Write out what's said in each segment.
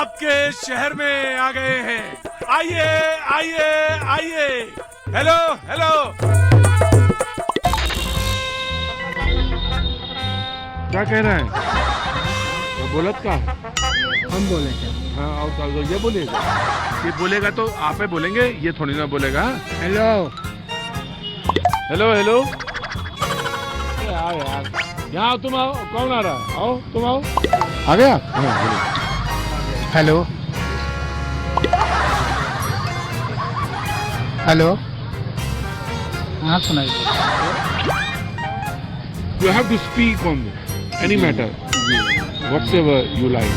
आपके शहर में आ गए हैं। आइए आइए आइए। Hello hello. क्या कह रहे हैं? वो बोलत का हम बोले थे। हाँ और ये बोलेगा। ये बोलेगा तो आप ही बोलेंगे, ये थोड़ी ना बोलेगा। Hello hello hello. यार यार यहाँ तुम आओ। कौन आ रहा है? आओ तुम आओ। आ गया? हाँ बोलो। Hello hello. हाँ सुनाई। You have to speak on any matter, whatsoever you like.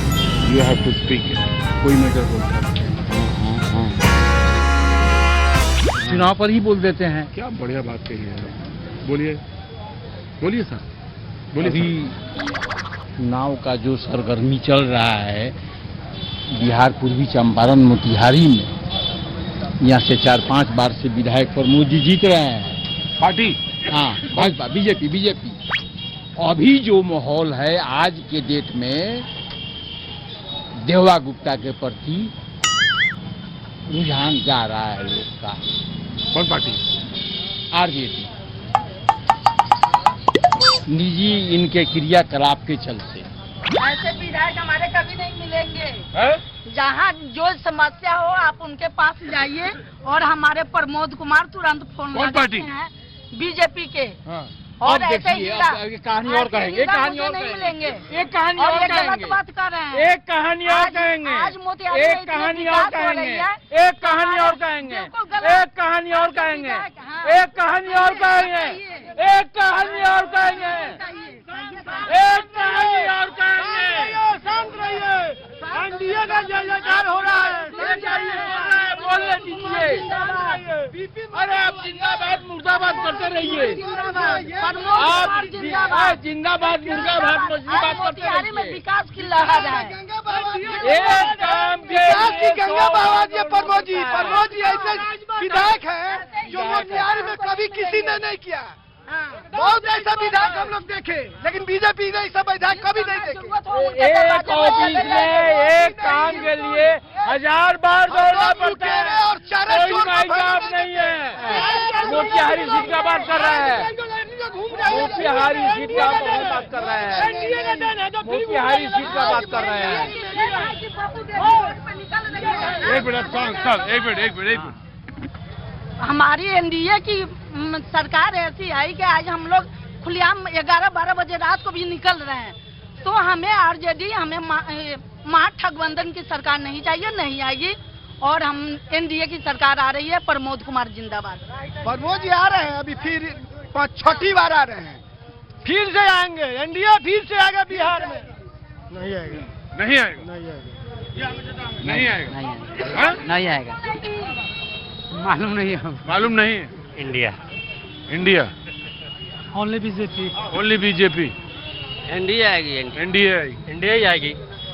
You have to speak it. कोई मैटर बोलता है। चुनाव पर ही बोल देते हैं। क्या बढ़िया बात कही है। बोलिए बोलिए सर बोलिए। अभी चुनाव का जो सरगर्मी चल रहा है बिहार पूर्वी चंपारण मोतिहारी में, यहाँ से 4-5 बार से विधायक प्रमोद जी जीत रहे हैं। पार्टी? हाँ भाजपा बीजेपी। अभी जो माहौल है आज के डेट में देवा गुप्ता के प्रति रुझान जा रहा है लोग का। कौन पार्टी? आरजेडी। निजी इनके क्रियाकलाप के चलते ऐसे विधायक हमारे कभी नहीं मिलेंगे। है? जहाँ जो समस्या हो आप उनके पास जाइए और हमारे प्रमोद कुमार तुरंत फोन कौन पार्टी? हैं बीजेपी के। हाँ। और अब ऐसे देखिए, अब कहानी और कहेंगे, कहानी और नहीं मिलेंगे। एक कहानी और और ये कहेंगे, गलत बात कर रहे हैं। एक कहानी और कहेंगे, आज मोतिहारी में एक इतनी कहानी और विकास हो कहेंगे, रही है। एक कहानी और कहेंगे, बिल्कुल गलत। एक कहानी और कहेंगे, हाँ। एक कहानी और कहेंगे, एक कहानी और कहेंगे, एक कहानी और कहेंगे। शांत रहिए। एनडीए का जय जयकार हो रहा है। बोलने दीजिए। अरे आप जिंदाबाद मुर्दाबाद करते रहिए। आप जिंदाबाद मुर्दाबाद मोतिहारी में विकास की लहर है। एक काम विकास की गंगा बहावत ये प्रमोद जी ऐसे विधायक हैं जो मोतिहारी में कभी किसी ने नहीं किया। बहुत ऐसा विधायक हम लोग देखे, लेकिन बीजेपी ने ऐसा विधायक कभी नहीं देखे। एक ऑफिस में एक काम के लिए 1000 बार दौड़ना पड़ता है और चारे कोई काम नहीं है। मोतिहारी सीट का बात कर रहा है। मोतिहारी सीट का बात कर रहे हैं। मोतिहारी सीट का बात कर रहे हैं। एक मिनट सर, एक मिनट। हमारी एनडीए की सरकार ऐसी आई कि आज हम लोग खुलेआम 11-12 बजे रात को भी निकल रहे हैं। तो हमें आरजेडी, हमें महागठबंधन की सरकार नहीं चाहिए, नहीं आएगी। और हम एनडीए की सरकार आ रही है। प्रमोद कुमार जिंदाबाद। प्रमोद जी आ रहे हैं, अभी फिर 6ठी बार आ रहे हैं। फिर से आएंगे, एनडीए फिर से आएगा बिहार में। नहीं आएगा। नहीं आएगा। नहीं आएगा। नहीं आएगा। मालूम नहीं है। मालूम नहीं है। India only BJP. Only BJP. NDA आएगी। इंडिया ही आएगी।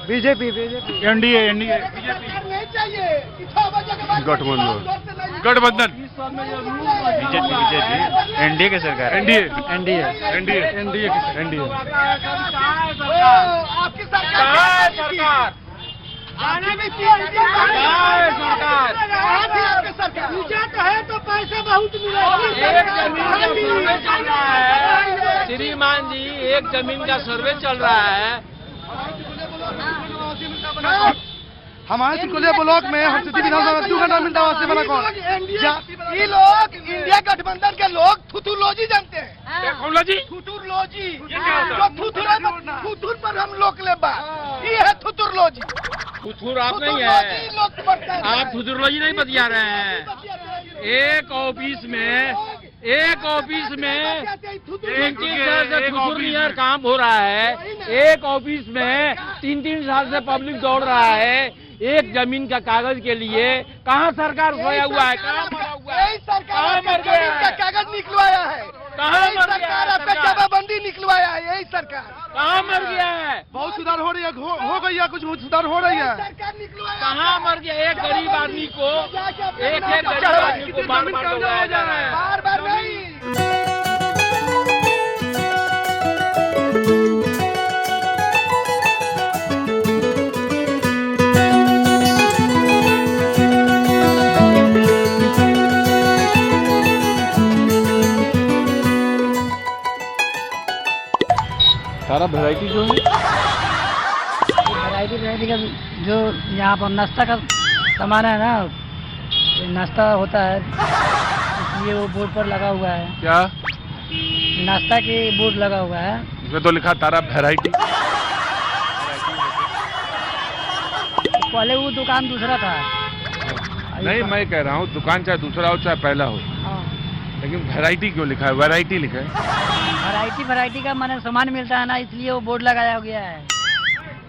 बीजेपी एनडीए नहीं चाहिए। 6 बजे के बाद गठबंधन बीजेपी एनडीए की सरकार। एनडीए आपकी सरकार आने में सरकार पूजा तो है तो पैसे बहुत मिले। श्रीमान जी एक जमीन का सर्वे चल रहा है। हमारे सिकोलिया ब्लॉक में हरसिद्धि विधानसभा 2 घंटा मिलता है। बना कौन? ये लोग इंडिया गठबंधन के लोग थुथुरलॉजी जानते हैं। थुथुरलॉजी थुथुर पर हम लोग ले बा। ये है थुथुरलॉजी। थुथुर आप नहीं है। आप थुथुरलॉजी नहीं बतिया रहे हैं। एक ऑफिस में 3 साल से थुथुर काम हो रहा है। एक ऑफिस में 3 साल से पब्लिक दौड़ रहा है। एक जमीन का कागज के लिए कहाँ सरकार सोया हुआ है? कहाँ मरा हुआ है? सरकार जमीन का कागज निकलवाया है। कहाँ मर गया सरकार आपका जमाबंदी निकलवाया है। यही सरकार कहाँ मर गया है? बहुत सुधार हो रही है, हो गई है, कुछ सुधार हो रही है। कहाँ मर गया? एक गरीब आदमी को बार बार दौड़ाया जा रहा है। बार नहीं। सारा वैरायटी जो है वैरायटी का जो यहाँ पर नाश्ता का सामान है ना, नाश्ता होता है इसलिए वो बोर्ड पर लगा हुआ है। क्या? नाश्ता के बोर्ड लगा हुआ है, इसमें तो लिखा तारा वैरायटी। पहले वो दुकान दूसरा था। नहीं, मैं कह रहा हूँ दुकान चाहे दूसरा हो चाहे पहला हो, हाँ, लेकिन वैरायटी क्यों लिखा है? वैरायटी लिखा है। वैरायटी का माने सामान मिलता है ना, इसलिए वो बोर्ड लगाया गया है।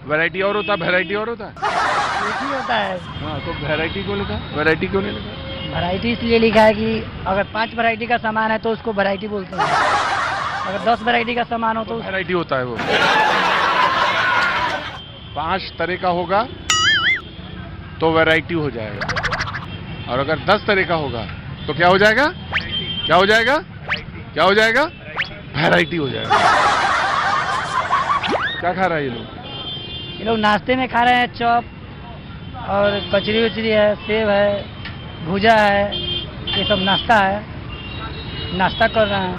वैरायटी और होता है, वैरायटी और होता है। एक ही होता है। हाँ, तो वैरायटी क्यों लिखा? वैरायटी क्यों नहीं लिखा? वैरायटी इसलिए लिखा है कि अगर 5 वैरायटी का सामान है तो उसको वैरायटी बोलते हैं, अगर 10 वैरायटी का सामान हो तो वैरायटी होता है वो। 5 तरह का होगा तो वैरायटी हो जाएगा, और अगर 10 तरह का होगा तो क्या हो जाएगा? क्या हो जाएगा? क्या हो जाएगा? वैरायटी हो जाएगा। क्या खा रहा है ये लोग नाश्ते में खा रहे हैं चॉप और कचरी वचरी है, सेब है, भुजा है, ये सब नाश्ता है, नाश्ता कर रहे हैं।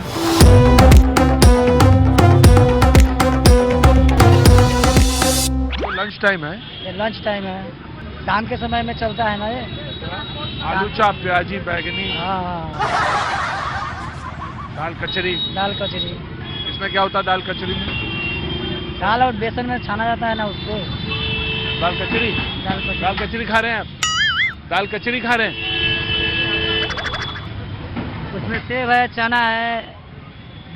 तो लंच टाइम है। ये लंच टाइम है, शाम के समय में चलता है ना ये। आलू चाप, प्याजी, बैगनी, हाँ, दाल कचरी। दाल कचरी। इसमें क्या होता है दाल कचरी में? दाल और बेसन में छाना जाता है ना उसको। दाल कचरी। दाल कचरी खा रहे हैं आप? दाल कचरी खा रहे हैं? उसमें सेब है, चना है,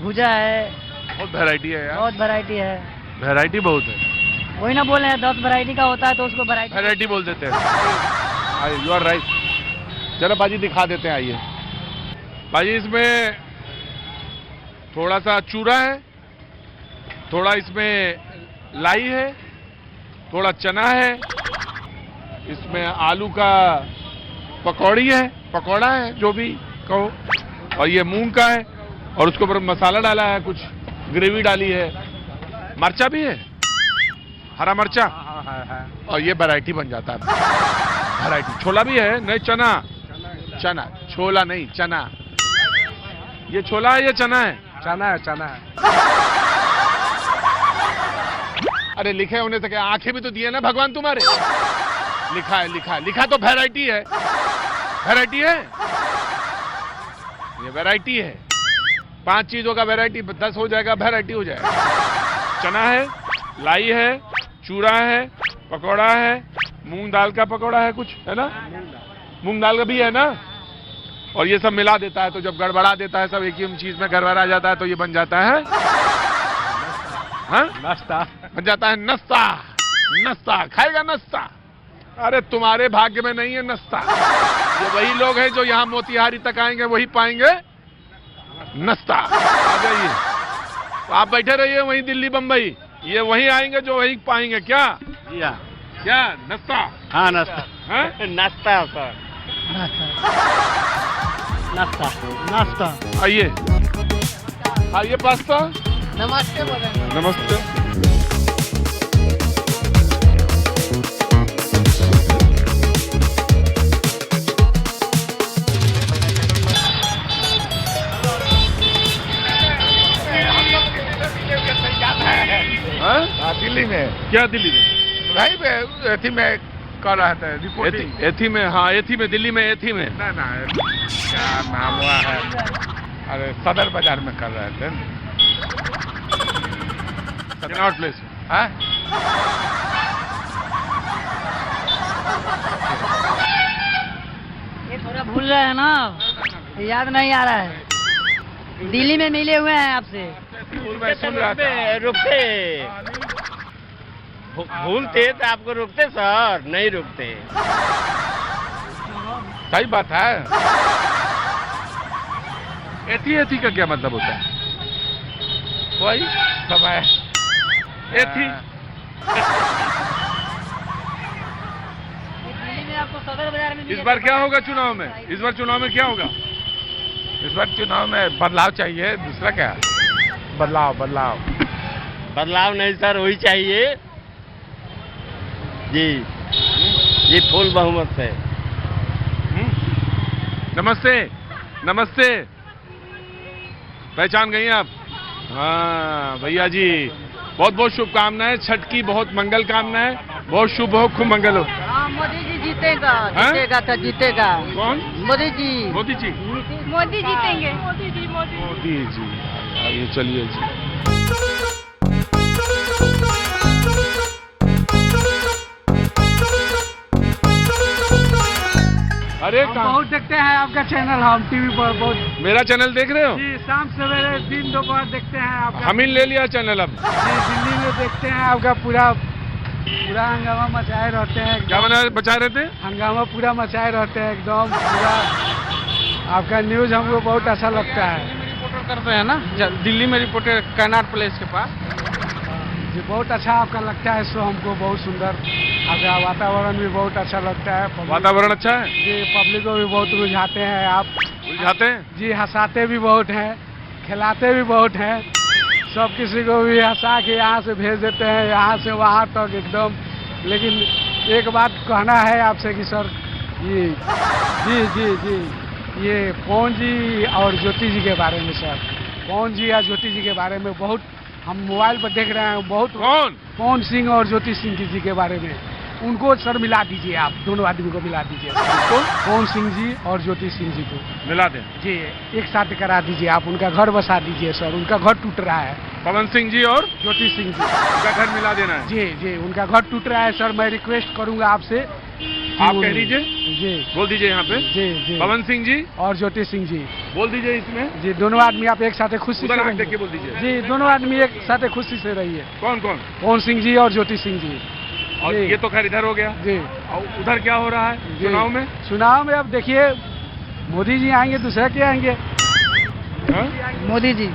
भुजा है, बहुत वैरायटी है यार। बहुत वैरायटी है। वैरायटी बहुत है। वही ना बोले हैं 10 वैरायटी का होता है तो उसको वैरायटी बोल देते हैं। You are right. चलो बाजी दिखा देते हैं, आइए बाजी। इसमें थोड़ा सा चूरा है, थोड़ा इसमें लाई है, थोड़ा चना है, इसमें आलू का पकौड़ी है, पकौड़ा है, जो भी कहो, और ये मूंग का है, और उसके ऊपर मसाला डाला है, कुछ ग्रेवी डाली है, मरचा भी है, हरा मरचा, और ये वैरायटी बन जाता है। वैरायटी। छोला भी है, नहीं चना, चना, छोला नहीं चना। ये छोला है, ये चना है? चना है, चना है। अरे लिखे होने से क्या, आंखें भी तो दिए ना भगवान तुम्हारे। लिखा है, लिखा है, लिखा तो वैरायटी है। वैरायटी है, ये वैरायटी है। 5 चीजों का वैरायटी, 10 हो जाएगा, वैरायटी हो जाएगा। चना है, लाई है, चूरा है, पकौड़ा है, मूंग दाल का पकौड़ा है, कुछ है ना, मूंग दाल का भी है ना, और ये सब मिला देता है, तो जब गड़बड़ा देता है सब एक ही चीज में गड़बड़ा जाता है, तो ये बन जाता है नाश्ता। बन जाता है नाश्ता। नाश्ता खाएगा नाश्ता। अरे तुम्हारे भाग्य में नहीं है नाश्ता। ये वही लोग हैं जो यहाँ मोतिहारी तक आएंगे, वही पाएंगे नाश्ता। आ जाइए, तो आप बैठे रहिए वहीं दिल्ली बम्बई, ये वहीं आएंगे जो वहीं पाएंगे। क्या क्या नाश्ता? हाँ नाश्ता। नाश्ता सर, नाश्ता नाश्ता। आइए आइए, पास्ता। नमस्ते बोले। नमस्ते। दिल्ली में। क्या दिल्ली में? भाई एथी में कर रहा था रिपोर्टिंग। एथी में? हाँ एथी में, दिल्ली में एथी में। ना क्या नाम हुआ है, अरे सदर बाजार में कर रहे थे। Connaught place. हाँ ये थोड़ा भूल रहे हैं ना, याद नहीं आ रहा है। दिल्ली में मिले हुए हैं आपसे। सुन रहा था। रुकते भूलते तो आपको रुकते सर, नहीं रुकते। सही बात है। एथी एथी का क्या मतलब होता है? वही समय एथी। दिल्ली में आपको सदर बाजार में इस बार क्या होगा चुनाव में? इस बार चुनाव में क्या होगा? इस बार चुनाव में बदलाव चाहिए, दूसरा क्या? बदलाव बदलाव बदलाव नहीं सर, वही चाहिए जी जी, फुल बहुमत से। नमस्ते नमस्ते, पहचान गई आप? हाँ भैया जी, बहुत बहुत शुभकामनाएं, छठ की बहुत मंगल कामनाएं, बहुत शुभ हो, खूब मंगल हो। हाँ, मोदी जी जीतेगा, हाँ? जीतेगा तो जीतेगा। कौन? मोदी जी। मोदी जी। मोदी जीतेंगे। मोदी जी। आइए चलिए जी। अरे हम बहुत देखते हैं आपका चैनल, हम टीवी पर बहुत। मेरा चैनल देख रहे हो? जी, शाम सवेरे दिन दोपहर देखते हैं आपका। हम ही ले लिया चैनल अब। जी, दिल्ली में देखते हैं आपका पूरा हंगामा मचाए रहते हैं। क्या बचा रहे थे? हंगामा पूरा मचाए रहते हैं एकदम पूरा। आपका न्यूज हमको बहुत अच्छा लगता है। रिपोर्टर करते हैं ना, दिल्ली में रिपोर्टर कैनाट प्लेस के पास। जी, बहुत अच्छा आपका लगता है शो हमको, बहुत सुंदर। आपका वातावरण भी बहुत अच्छा लगता है। वातावरण अच्छा है जी, पब्लिक को भी बहुत रुझाते हैं आप। उलझाते हैं? जी, हंसाते भी बहुत हैं, खिलाते भी बहुत हैं। सब किसी को भी हंसा के यहाँ से भेज देते हैं, यहाँ से वहाँ तक एकदम। लेकिन एक बात कहना है आपसे कि सर, ये जी ये पवन जी और ज्योति जी के बारे में सर, पवन जी या ज्योति जी के बारे में बहुत हम मोबाइल पर देख रहे हैं बहुत। कौन? पवन सिंह और ज्योति सिंह जी के बारे में, उनको सर मिला दीजिए आप, दोनों आदमी को मिला दीजिए। पवन सिंह जी और ज्योति सिंह जी को मिला दें जी, एक साथ करा दीजिए आप, उनका घर बसा दीजिए सर, उनका घर टूट रहा है। पवन सिंह जी और ज्योति सिंह जी उनका घर मिला देना है। जी, उनका घर टूट रहा है सर। मैं रिक्वेस्ट करूंगा आपसे, आप कह दीजिए जी, बोल दीजिए यहाँ पे। जी पवन सिंह जी और ज्योति सिंह जी बोल दीजिए इसमें। जी, दोनों आदमी आप एक साथ खुशी से उधर आँख देख के रहिए। बोल दीजिए। जी, दोनों आदमी एक साथ खुशी से रहिए। कौन कौन? पवन सिंह जी और ज्योति सिंह जी। और जी। ये तो खैर इधर हो गया। जी, और उधर क्या हो रहा है जी। चुनाव में? चुनाव में अब देखिए, मोदी जी आएंगे, दूसरा क्या आएंगे? हाँ? मोदी जी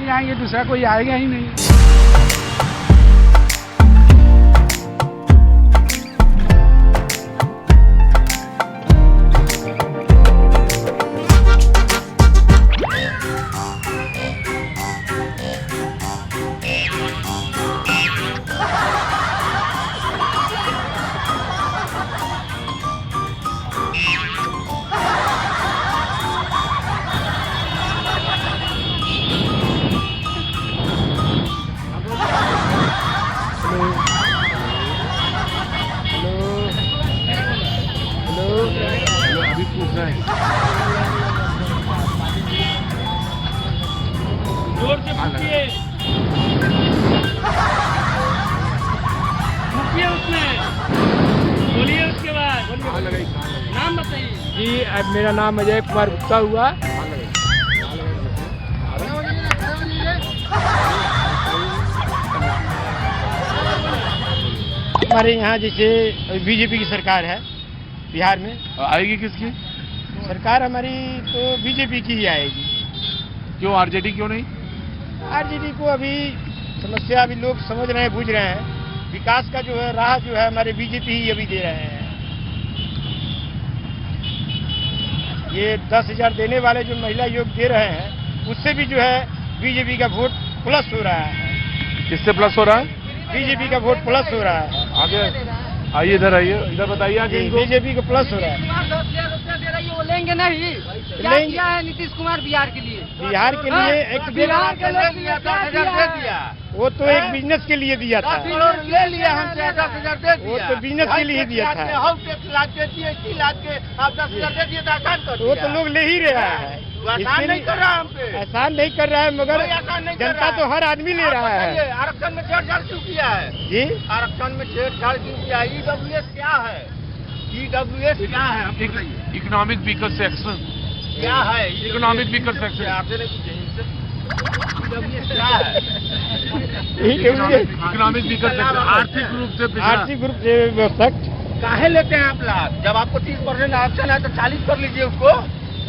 आएंगे, दूसरा कोई आएगा ही नहीं। अभी पूछ रहे हैं। जोर से फूकिए, फूकिए उसमें, बोलिए उसके बाद नाम बताइए। जी, अब मेरा नाम अजय कुमार गुप्ता हुआ। हमारे यहाँ जैसे बीजेपी की सरकार है बिहार में, आएगी किसकी सरकार? हमारी तो बीजेपी की ही आएगी। क्यों आरजेडी क्यों नहीं? आरजेडी को अभी समस्या अभी लोग समझ रहे हैं, बूझ रहे हैं। विकास का जो है राह जो है हमारे बीजेपी ही अभी दे रहे हैं। ये 10,000 देने वाले जो महिला योग दे रहे हैं, उससे भी जो है बीजेपी का वोट प्लस हो रहा है। किससे प्लस हो रहा है? बीजेपी का वोट प्लस हो रहा है। आगे आइए, इधर आइए, इधर बताइए आगे इनको। बीजेपी को प्लस हो रहा है। 10,000 रुपया दे रही है, वो लेंगे नहीं। क्या लेंगे। किया है नीतीश कुमार बिहार के लिए? बिहार के लिए एक बिहार के लिए 10,000 दे दिया। वो तो एक बिजनेस के लिए दिया था। ले लिया हमसे, 10,000 दे वो तो बिजनेस के लिए ही दिया था। आप 10,000 दे दिए तो आसान कर वो तो लोग ले ही रहा है। आसान नहीं कर रहा हम पे। एहसान नहीं कर रहा है, मगर कोई एहसान नहीं कर जनता रहा तो है। हर आदमी ले रहा है। आरक्षण में छेड़छाड़ क्यों किया है? जी, आरक्षण में छेड़छाड़ क्यों किया है? ईडब्ल्यूएस क्या है? ईडब्ल्यूएस क्या है? आप बताइए। Economic weaker section. क्या है इकोनॉमिक वीकर सेक्शन। आपसे नहीं पूछे इनसे। ईडब्ल्यूएस क्या है? इकोनॉमिक वीकर सेक्शन, आर्थिक रूप से पिछड़ा। आर्थिक रूप से व्यवस्थक। काहे लेते हैं आप लाभ? जब आपको 30% आरक्षण है तो 40 कर लीजिए उसको।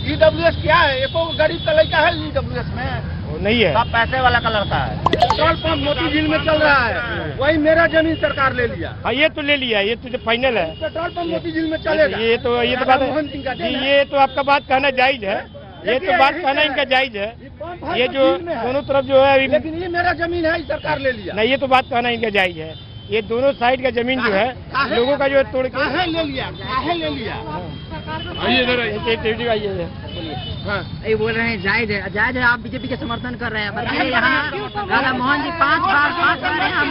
ईडब्ल्यूएस क्या है? एको गरीब का लड़का है ईडब्ल्यूएस में? वो नहीं है। सब पैसे वाला का लड़का है। पेट्रोल पंप मोतीझील में चल रहा है, वही मेरा जमीन सरकार ले लिया। हाँ, ये तो ले लिया, ये तो फाइनल है। पेट्रोल पंप मोतीझील में चलेगा। ये तो बात है जी, ये तो आपका बात कहना जायज है। ये तो बात कहना इनका जायज है। ये जो दोनों तरफ जो है, लेकिन ये मेरा जमीन है, सरकार ले लिया। नहीं, ये तो बात कहना इनका जायज है। ये दोनों साइड का जमीन जो है लोगों का जो है तोड़ के काहे ले लिया? काहे ले लिया? आइए इधर आइए। हाँ। ये बोल रहे हैं जायज है, जायज है। आप बीजेपी के समर्थन कर रहे हैं। बताइए यहाँ राधा मोहन जी 5 बार आप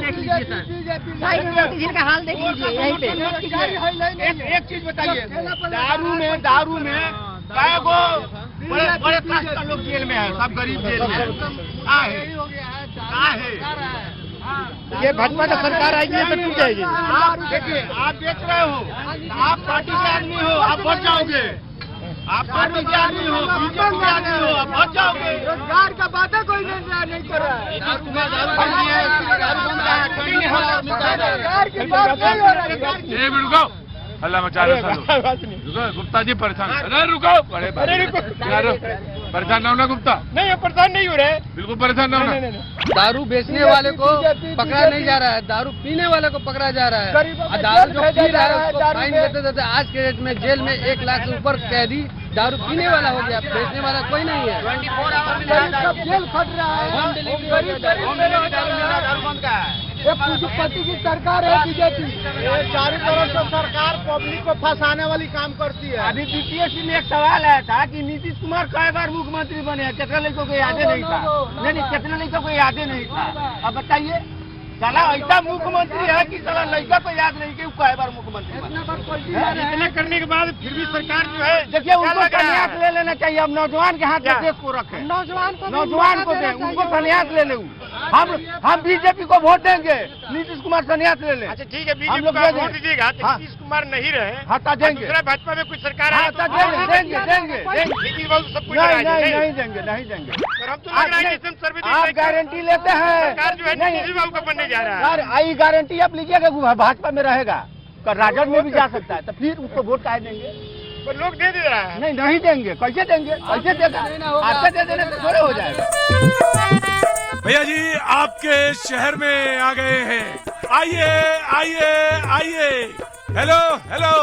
देख लीजिए सर, भाई मोदी जी का हाल देख लीजिए यहीं पे। एक चीज बताइए, दारू में काय गो बड़े क्लास का लोग जेल में है, सब गरीब जेल में है। ये भाजपा का सरकार आएगी तो टूट जाएगी। आप देखिए, आप देख रहे हो, आप पार्टी के आदमी हो, आप बच जाओगे। आप पार्टी के आदमी हो, बीजेपी के आदमी हो, आप बच जाओगे। रोजगार का वादा कोई नहीं कर रहा है। रुको, हल्ला मचा रहे रुको, गुप्ता जी परेशान। अरे रुको, बड़े परेशान ना होना गुप्ता। नहीं, परेशान नहीं हो रहे, बिल्कुल परेशान ना होना। दारू बेचने वाले को पकड़ा नहीं जा रहा है, दारू पीने वाले को पकड़ा जा रहा है। दारू जो पी रहा है उसको फाइन देते देते आज के डेट में जेल में 1 लाख से ऊपर कैदी दारू पीने वाला हो गया, बेचने वाला कोई नहीं है। 24 आवर जेल फट रहा है। ये पूंजीपति की सरकार है बीजेपी। चारों तरफ से सरकार पब्लिक को फंसाने वाली काम करती है। अभी बीपीएससी में एक सवाल आया था कि नीतीश कुमार कई बार मुख्यमंत्री बने हैं, कितने लड़कों को याद नहीं था। नहीं, कितने लड़कों को याद नहीं था। अब बताइए, साला ऐसा मुख्यमंत्री है कि साला लड़का को याद नहीं कि कई बार मुख्यमंत्री बने। इतने करने के बाद फिर भी सरकार जो है, देखिए उनको संन्यास ले लेना चाहिए। अब नौजवान के हाथ में देश को रखे, नौजवान को दें, उनको संन्यास ले ले। हम बीजेपी को वोट देंगे, नीतीश कुमार संन्यास ले ले। अच्छा ठीक है, हम लोग बीजेपी को वोट दीजिएगा तो हाँ। नीतीश कुमार नहीं रहे, हटा देंगे। दूसरा भाजपा में कुछ सरकार हाँ, है हटा देंगे। नीतीश बाबू सब कुछ नहीं देंगे। पर हम तो लग रहा है कि सर्वोदय आप गारंटी लेते हैं। सरकार जो है नीतीश बाबू का बनने जा रहा है। सर, आई गारंटी आप लीजिएगा, भाजपा में रहेगा, राजद में भी जा सकता है, तो फिर उसको वोट काहे देंगे? पर लोग दे रहा है। नहीं देंगे। कैसे देंगे? कैसे देगा? आपसे दे देने से थोड़े हो जाएगा। भैया जी आपके शहर में आ गए हैं, आइए आइए आइए। Hello hello.